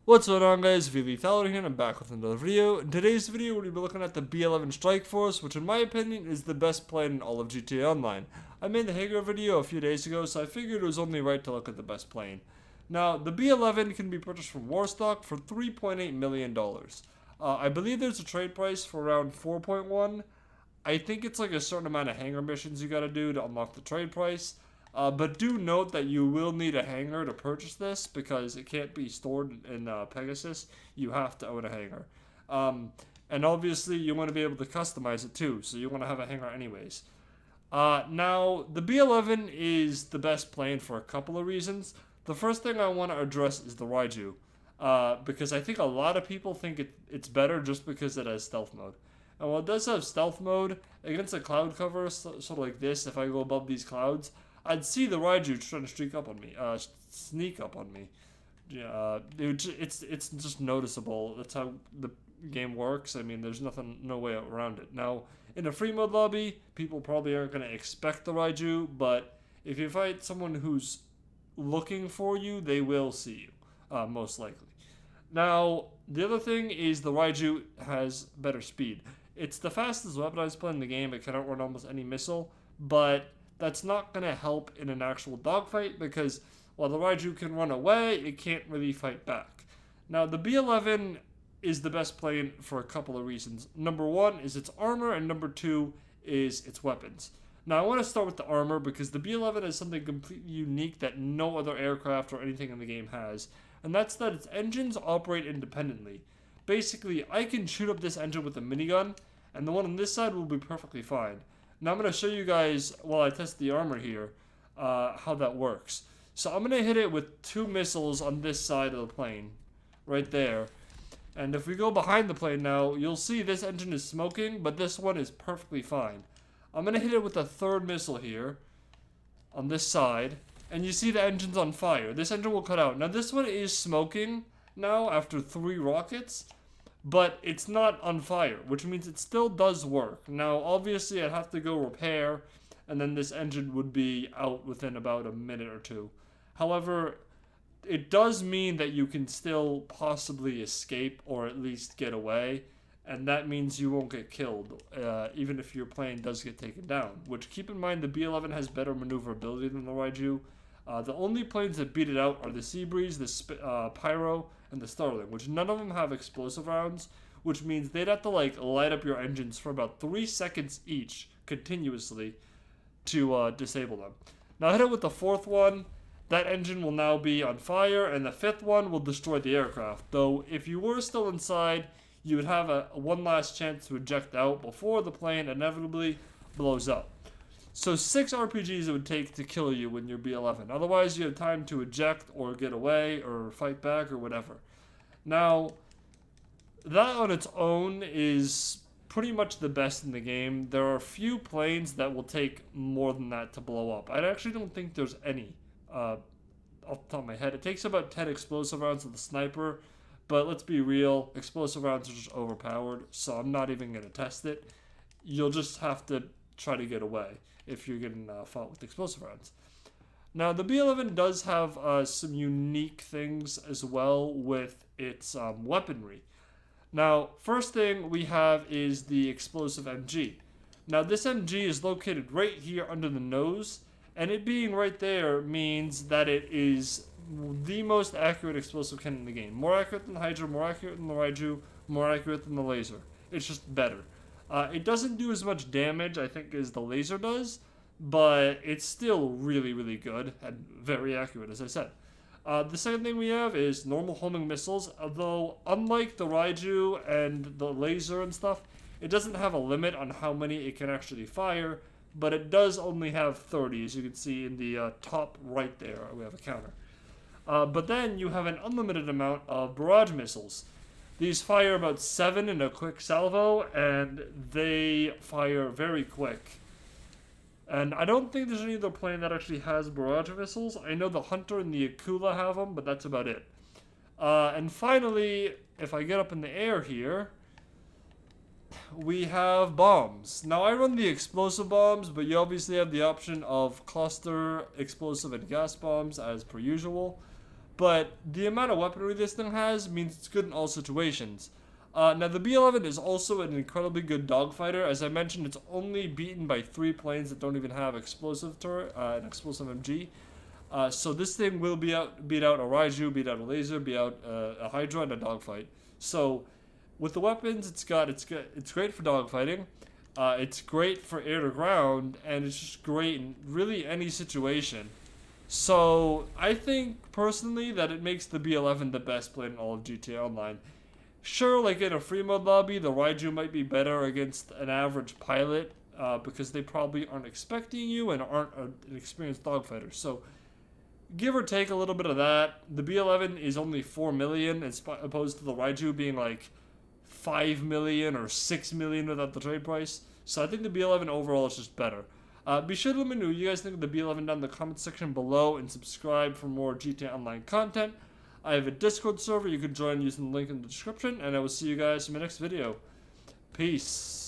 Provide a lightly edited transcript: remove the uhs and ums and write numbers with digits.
What's going on, guys? V-Lethality here, and I'm back with another video. In today's video, we're going to be looking at the B-11 Strikeforce, which in my opinion is the best plane in all of GTA Online. I made the Hager video a few days ago, so I figured it was only right to look at the best plane. Now, the B-11 can be purchased from Warstock for $3.8 million. I believe there's a trade price for around 4.1. I think it's like a certain amount of hangar missions you gotta do to unlock the trade price. But do note that you will need a hangar to purchase this because it can't be stored in Pegasus. You have to own a hangar. And obviously you want to be able to customize it too, so you want to have a hangar anyways. Now, the B-11 is the best plane for a couple of reasons. The first thing I want to address is the Raiju. Because I think a lot of people think it's better just because it has stealth mode. And while it does have stealth mode, against a cloud cover, sort of like this, if I go above these clouds, I'd see the Raiju trying to sneak up on me. It's just noticeable. That's how the game works. I mean, there's no way around it. Now, in a free mode lobby, people probably aren't going to expect the Raiju, but if you fight someone who's looking for you, they will see you, most likely. Now, the other thing is the Raiju has better speed. It's the fastest weaponized plane in the game. It can outrun almost any missile, but that's not going to help in an actual dogfight because while the Raiju can run away, it can't really fight back. Now, the B-11 is the best plane for a couple of reasons. Number one is its armor, and number two is its weapons. Now, I want to start with the armor because the B-11 is something completely unique that no other aircraft or anything in the game has, and that's that its engines operate independently. Basically, I can shoot up this engine with a minigun, and the one on this side will be perfectly fine. Now I'm going to show you guys, while I test the armor here, how that works. So I'm going to hit it with two missiles on this side of the plane, right there. And if we go behind the plane now, you'll see this engine is smoking, but this one is perfectly fine. I'm going to hit it with a third missile here, on this side, and you see the engine's on fire. This engine will cut out. Now this one is smoking now after 3 rockets, but it's not on fire, which means it still does work. Now, obviously, I'd have to go repair, and then this engine would be out within about a minute or two. However, it does mean that you can still possibly escape or at least get away, and that means you won't get killed, even if your plane does get taken down. Which, keep in mind, the B-11 has better maneuverability than the Raiju. The only planes that beat it out are the Seabreeze, the Pyro, and the Starling, which none of them have explosive rounds, which means they'd have to light up your engines for about 3 seconds each, continuously, to disable them. Now hit it with the fourth one, that engine will now be on fire, and the fifth one will destroy the aircraft, though if you were still inside, you would have one last chance to eject out before the plane inevitably blows up. So 6 RPGs it would take to kill you when you're B-11. Otherwise, you have time to eject or get away or fight back or whatever. Now, that on its own is pretty much the best in the game. There are a few planes that will take more than that to blow up. I actually don't think there's any off the top of my head. It takes about 10 explosive rounds with the sniper, but let's be real, explosive rounds are just overpowered, so I'm not even going to test it. You'll just have to try to get away if you're getting fought with explosive rounds. Now, the B-11 does have some unique things as well with its weaponry. Now, first thing we have is the explosive MG. Now, this MG is located right here under the nose, and it being right there means that it is the most accurate explosive cannon in the game. More accurate than the Hydra, more accurate than the Raiju, more accurate than the laser. It's just better. It doesn't do as much damage, I think, as the laser does, but it's still really, really good and very accurate, as I said. The second thing we have is normal homing missiles, although unlike the Raiju and the laser and stuff, it doesn't have a limit on how many it can actually fire, but it does only have 30, as you can see in the top right there, we have a counter. But then you have an unlimited amount of barrage missiles. These fire about 7 in a quick salvo, and they fire very quick. And I don't think there's any other plane that actually has barrage missiles. I know the Hunter and the Akula have them, but that's about it. And finally, if I get up in the air here, we have bombs. Now, I run the explosive bombs, but you obviously have the option of cluster, explosive, and gas bombs as per usual. but the amount of weaponry this thing has means it's good in all situations. Now, the B-11 is also an incredibly good dogfighter. As I mentioned, it's only beaten by 3 planes that don't even have explosive turret, an explosive MG. So this thing will beat out a Raiju, beat out a laser, beat out a Hydra in a dogfight. So with the weapons, it's great for dogfighting. It's great for air to ground, and it's just great in really any situation. So I think personally that it makes the B-11 the best plane in all of GTA Online. Sure, like in a free mode lobby, the Raiju might be better against an average pilot because they probably aren't expecting you and aren't an experienced dogfighter. So give or take a little bit of that. The B-11 is only 4 million as opposed to the Raiju being like 5 million or 6 million without the trade price. So I think the B-11 overall is just better. Be sure to let me know what you guys think of the B-11 down in the comment section below and subscribe for more GTA Online content. I have a Discord server you can join using the link in the description, and I will see you guys in my next video. Peace.